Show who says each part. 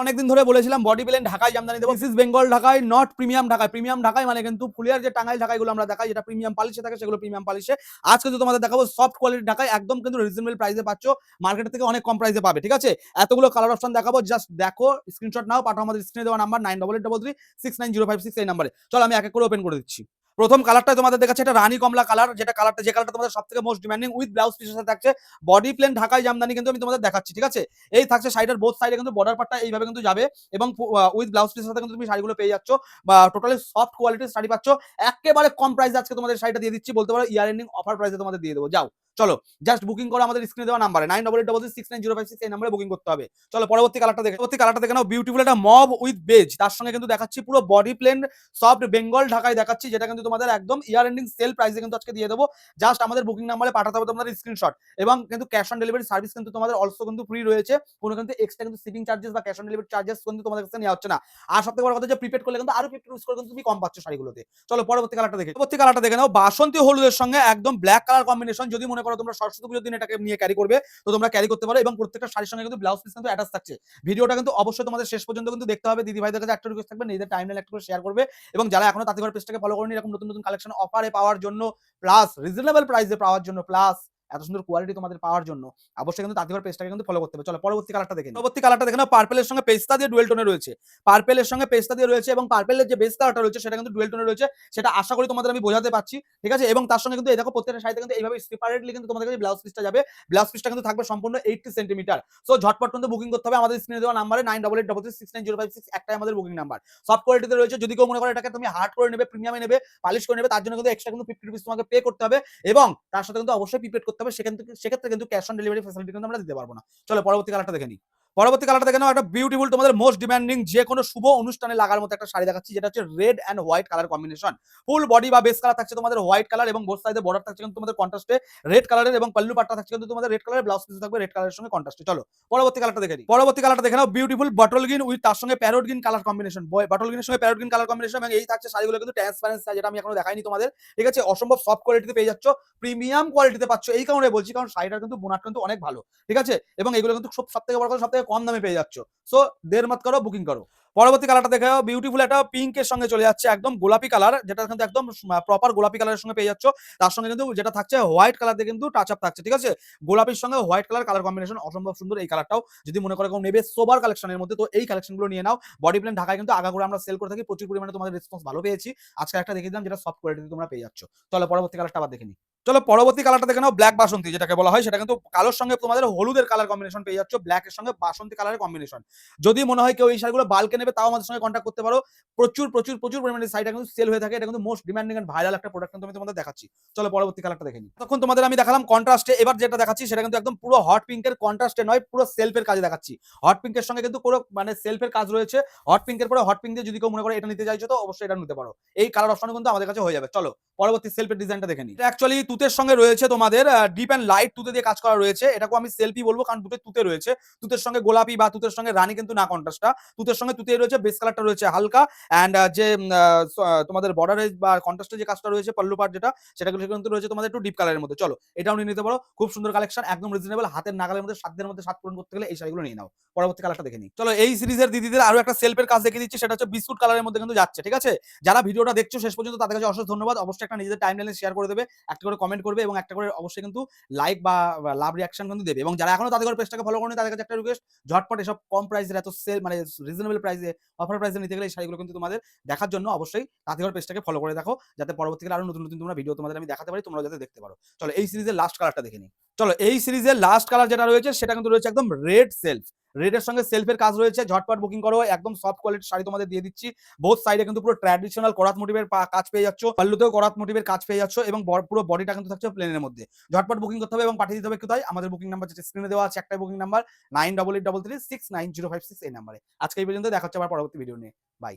Speaker 1: অনেকদিন ধরে বলেছিলাম বডি প্লেন ঢাকায় জামদানি দেবো, দিস ইজ বেঙ্গল ঢাকায়, নট প্রিমিয়াম ঢাকায়। প্রিমিয়াম ঢাকায় মানে কিন্তু ফুলিয়ার যে টাঙ্গাইল ঢাকাইগুলো আমরা দেখাই, যেটা প্রিমিয়াম পালিশে থাকে সেগুলো প্রিমিয়াম পালিশে। আজ কিন্তু তোমাদের দেখাবো সফট কোয়ালিটি ঢাকায়, একদম কিন্তু রিজনেবল প্রাইসে পাচ্ছ, মার্কেট থেকে অনেক কম প্রাইসে পাবে। ঠিক আছে, এতগুলো কালার অপশন দেখাবো, জাস্ট দেখো, স্ক্রিনশট নাও, পাঠাও আমাদের স্ক্রিনে দেওয়া নাম্বার 9833690566 এই নাম্বারে। চলো আমি এক এক করে ওপেন করে দিচ্ছি। প্রথম কালারটা তোমাদের দেখাচ্ছে, এটা রানী কমলা কালার, যে কালারটা তোমাদের সবথেকে মোস্ট ডিমান্ডিং, উইথ ব্লাউজ পিসের সাথে থাকছে। বডি প্লেন ঢাকায় জামদানি কিন্তু আমি তোমাদের দেখাচ্ছি। ঠিক আছে, এই থাকছে সাইডের বোথ সাইডে কিন্তু বর্ডার পার্টটা এইভাবে কিন্তু যাবে, এবং উইথ ব্লাউজ পিসের সাথে কিন্তু তুমি শাড়িগুলো পেয়ে যাচ্ছ, বা টোটালি সফট কোয়ালিটির শাড়ি পাচ্ছ একেবারে কম প্রাইসে। আজকে তোমাদের শাড়িটা দিয়ে দিচ্ছি, বলতে পারো ইয়ার এন্ডিং অফার প্রাইসে তোমাদের দিয়ে দেবো। যাও চলো, জাস্ট বুকিং করো আমাদের স্ক্রিনে দেওয়া নাম্বারে 9833690566 এই নাম্বারে বুকিং করতে হবে। চলো পরবর্তী কালারটা দেখে নাও, বিউটিফুল একটা মব উইথ বেজ, তার সঙ্গে কিন্তু দেখাচ্ছি পুরো বডি প্লেন সফট বেঙ্গল ঢাকায় দেখাচ্ছি, যেটা কিন্তু তোমাদের একদম ইয়ার এন্ডিং সেল প্রাইসে কিন্তু আজকে দিয়ে দেবো। জাস্ট আমাদের বুকিং নাম্বারে পাঠাতে হবে তোমাদের স্ক্রিনশট, এবং কিন্তু ক্যাশ অন ডেলিভারি সার্ভিস কিন্তু তোমাদের অলসো কিন্তু ফ্রি রয়েছে। কোনো কিন্তু এক্সট্রা কিন্তু শিপিং চার্জেস বা ক্যাশ অন ডেলিভারি চার্জেস কিন্তু তোমাদের কাছে নেওয়া হচ্ছে না। আর সবথেকে বড় কথা, যে প্রিপেড করলে কিন্তু আরো 50 করে কিন্তু তুমি কম পাচ্ছ শাড়িগুলোতে। চলো পরবর্তী কালারটা দেখে নাও, বাসন্তী হলুদের সঙ্গে একদম ব্ল্যাক কালার কম্বিনেশন। যদি মনে করো তোমরা সরস্বতী পুজোর দিন এটাকে নিয়ে ক্যারি করবে, তো তোমরা ক্যারি করতে পারো, এবং প্রত্যেকটা শাড়ির সঙ্গে কিন্তু ব্লাউজ পিস কিন্তু অ্যাটাচ থাকছে। ভিডিওটা কিন্তু অবশ্যই তোমাদের শেষ পর্যন্ত কিন্তু দেখতে হবে। দিদি ভাইদের কাছে একটা রিকোয়েস্ট থাকবে, নিজেদের টাইমলাইন একটা করে শেয়ার করবে, এবং যারা এখনো তাঁতিঘর পেজটাকে ফলো করেনি, এরকম নতুন নতুন কালেকশন অফারে পাওয়ার জন্য, প্লাস রিজনেবল প্রাইসে পাওয়ার জন্য, প্লাস এত সুন্দর কোয়ালিটি তোমাদের পাওয়ার জন্য, অবশ্যই কিন্তু তাঁতিঘর পেজটাকে কিন্তু ফলো করতে হবে। চলো পরবর্তী কালারটা দেখে নাও, পার্পেলের সঙ্গে পেস্তা দিয়ে ডুয়েল টোনে রয়েছে, পার্পেলের সঙ্গে পেস্তা দিয়ে রয়েছে, এবং পার্পেলের যে বেস কালারটা রয়েছে সেটা কিন্তু ডুয়েল টোনে রয়েছে, সেটা আশা করি তোমাদের আমি বোঝাতে পারছি। ঠিক আছে, এবং তার সঙ্গে কিন্তু এই দেখো প্রত্যেকটা শাড়িতে কিন্তু এইভাবে সেপারেটলি কিন্তু তোমাদের কাছে ব্লাউজ পিসটা যাবে। ব্লাউজ পিসটা কিন্তু থাকবে সম্পূর্ণ 80 সেন্টিমিটার। সো ঝটপট কিন্তু বুকিং করতে হবে আমাদের স্ক্রিনে দেওয়া নাম্বারে 9883690566, একটাই আমাদের বুকিং নাম্বার। সফট কোয়ালিটিতে রয়েছে। যদি কেউ মনে করে এটাকে তুমি হার্ড করে নেবে, প্রিমিয়ামে নেবে, পালিশ করে নেবে, তার জন্য কিন্তু এক্সট্রা কিন্তু 50 রুপিস তোমাকে পে করতে হবে, এবং তার সাথে কিন্তু অবশ্যই প্রিপেড করতে হবে। সেক্ষেত্রে কিন্তু ক্যাশ অন ডেলিভারি ফ্যাসিলিটি কিন্তু আমরা দিতে পারবো না। চলো পরবর্তী কালারটা দেখে নিই। একটা বিউটিফুল তোমাদের মোস্ট ডিমান্ডিং, যে কোনো শুভ অনুষ্ঠানে লাগার মতো একটা শাড়ি দেখাচ্ছি, যেটা হচ্ছে red and white colour combination. Full body বা বেস কালার থাকছে তোমাদের হোয়াইট কালার, এবং বোথ সাইডে বর্ডার থাকছে কিন্তু তোমাদের কন্ট্রাস্টে রেড কালারের, এবং পল্লু পাটটা থাকছে কিন্তু তোমাদের রেড কালারের, ব্লাউজ পিস থাকবে রেড কালারের সঙ্গে কন্ট্রাস্টে। চলো পরবর্তী কালারটা দেখে নাও, বিউটিফুল বটল গ্রিন উইথ তার সঙ্গে parrot green colour combination, bottle গ্রিনের সঙ্গে প্যারোট গ্রিন কালার কম্বিনেশন, এবং এই থাকছে শাড়িগুলো কিন্তু ট্রান্সপারেন্ট, যেটা আমি এখনো দেখাইনি তোমাদের। ঠিক আছে, অসম্ভব সফট কোয়ালিটিতে পেয়ে যাচ্ছ, প্রিমিয়াম কোয়ালিটিতে পাচ্ছ। এই কারণে বলছি, কারণ শাড়িটার কিন্তু বোনাট কিন্তু অনেক ভালো। ঠিক আছে, এবং এগুলো কিন্তু সবথেকে বড় কথা, সবথেকে কম দামে পেয়ে যাচ্ছ। সো দেড় মত করো, বুকিং করো। পরবর্তী কালারটা দেখে বিউটিফুল একটা পিঙ্কের সঙ্গে চলে যাচ্ছে, একদম গোলাপি কালার, যেটা কিন্তু একদম প্রপার গোলাপি কালারের সঙ্গে পেয়ে যাচ্ছ। তার সঙ্গে কিন্তু যেটা থাকছে হোয়াইট কালার দিয়ে কিন্তু টাচ আপ থাকছে। ঠিক আছে, গোলাপির সঙ্গে হোয়াইট কালার কম্বিনেশন অসম্ভব সুন্দর। এই কালারটাও যদি মনে করো কেউ নেবে সোবার কালেকশনের মধ্যে, তো এই কালেকশনগুলো নিয়ে নাও। বডি প্লেন ঢাকায় কিন্তু আগাগোড়া আমরা সেল করে থাকি, প্রচুর পরিমাণে তোমাদের রেসপন্স ভালো পেয়েছি। আজকে একটা দেখিয়ে দিলাম, যেটা সফট কোয়ালিটিতে তোমরা পেয়ে যাচ্ছ। চলো পরবর্তী কালারটা আবার দেখে নিই। চলো পরবর্তী কালারটা দেখে নাও, ব্ল্যাক বাসন্তী যেটাকে বলা হয়, সেটা কিন্তু কালোর সঙ্গে তোমাদের হলুদের কালার কম্বিনেশন পেয়ে যাচ্ছ, ব্ল্যাকের সঙ্গে বাসন্তী কালারের কম্বিনেশন। যদি মনে হয় কেউ এই শাড়িগুলো বাল্কে নেবে, তাও আমাদের সঙ্গে কন্ট্যাক্ট করতে পারো। প্রচুর পরিমাণে শাড়িটা কিন্তু সেল হয়ে থাকে। এটা কিন্তু মোস্ট ডিমান্ডিং এন্ড ভাইরাল একটা প্রোডাক্ট কিন্তু আমি তোমাদের দেখাচ্ছি। চলো পরবর্তী কালারটা দেখে নিই। তখন তোমাদের আমি দেখালাম কন্ট্রাস্টে, এবার যেটা দেখাচ্ছি সেটা কিন্তু একদম পুরো হট পিঙ্কের কন্ট্রাস্টে নয়, পুরো সেলফের কাজে দেখাচ্ছি। হট পিঙ্কের সঙ্গে কিন্তু পুরো মানে সেলফের কাজ রয়েছে। হট পিঙ্কের পরে হট পিঙ্ক দিয়ে যদি কেউ মনে করে এটা নিতে চাইছো, তো অবশ্যই এটা নিতে পারো। এই কালার অপশন কিন্তু আমাদের কাছে হয়ে যাবে। চলো পরবর্তী সেলফের ডিজাইনটা দেখে নিই। এটা অ্যাকচুয়ালি তুতের সঙ্গে রয়েছে তোমাদের, ডিপ এন্ড লাইট তুতে দিয়ে কাজ করা রয়েছে। এটাকে আমি সেলফি বলবো, কারণ দুটো তুতে রয়েছে। তুতের সঙ্গে গোলাপি বা তুতের সঙ্গে রানী কিন্তু না, কন্ট্রাস্টটা তুতের সঙ্গে তুতে রয়েছে। বেস কালারটা রয়েছে হালকা, এন্ড যে তোমাদের বর্ডারে বা কন্ট্রাস্টে যে কাজটা রয়েছে পল্লু পাট যেটা, সেটা কিন্তু রয়েছে তোমাদের একটু ডিপ কালারের মধ্যে। চলো এটাও নিয়ে নিতে পারো, খুব সুন্দর কালেকশন, একদম রিজনেবল, হাতের নাগালের মধ্যে, সাধ্যের মধ্যে সাত পূরণ করতে গেলে এই শাড়িগুলো নিয়ে নাও। পরবর্তী কালারটা দেখে নিই। চলো এই সিরিজের দিদিদের আরো একটা সেলফের কাজ দেখে দিচ্ছি, সেটা হচ্ছে বিস্কুট কালারের মধ্যে কিন্তু যাচ্ছে। ঠিক আছে, যারা ভিডিওটা দেখছো শেষ পর্যন্ত, তাদের কাছে অসংখ্য ধন্যবাদ। অবশ্যই একটা নিজেদের টাইমলাইনে শেয়ার করে দেবে, একটা করে কমেন্ট করবে, এবং একটা করে অবশ্যই কিন্তু লাইক বা লাভ রিঅ্যাকশন কিন্তু দেবে। এবং যারা এখনো তাদের পেজটাকে ফলো করেনি, তাদের কাছে একটা রিকোয়েস্ট, ঝটপট এসব কম প্রাইসের এত সেল মানে রিজনেবল প্রাইসে অফার প্রাইসে নিতে গেলে এই শাড়িগুলো কিন্তু তোমাদের দেখার জন্য অবশ্যই তাঁতিঘর পেজটাকে ফলো করে দেখো, যাতে পরবর্তীকালে আরো নতুন নতুন তোমরা ভিডিও তোমাদের আমি দেখাতে পারি, তোমরা যাতে দেখতে পারো। চলো এই সিরিজের লাস্ট কালারটা দেখে নিই। চলো এই সিরিজের লাস্ট কালার যেটা রয়েছে, সেটা কিন্তু রয়েছে একদম রেড সেলফ। রেডের সঙ্গে সেলফের কাজ রয়েছে, ঝটপট বুকিং করো, একদম সফট কোয়ালিটির শাড়ি তোমাদের দিয়ে দিচ্ছি। বোথ সাইডে কিন্তু পুরো ট্র্যাডিশনাল করাত মোটিভের কাজ পেয়ে যাচ্ছ, পাল্লুতেও করাত মোটিভের কাজ পেয়ে যাচ্ছ, এবং পুরো বডিটা কিন্তু থাকছে প্লেনের মধ্যে। ঝটপট বুকিং করতে হবে এবং পাঠিয়ে দিতে হবে কোথায়, আমাদের বুকিং নাম্বার যেটা স্ক্রিনে দেওয়া আছে, একটাই বুকিং নাম্বার 9883369056 এই নাম্বারে। আজকে এই পর্যন্ত, দেখা হচ্ছে আবার পরবর্তী ভিডিও নিয়ে। বাই।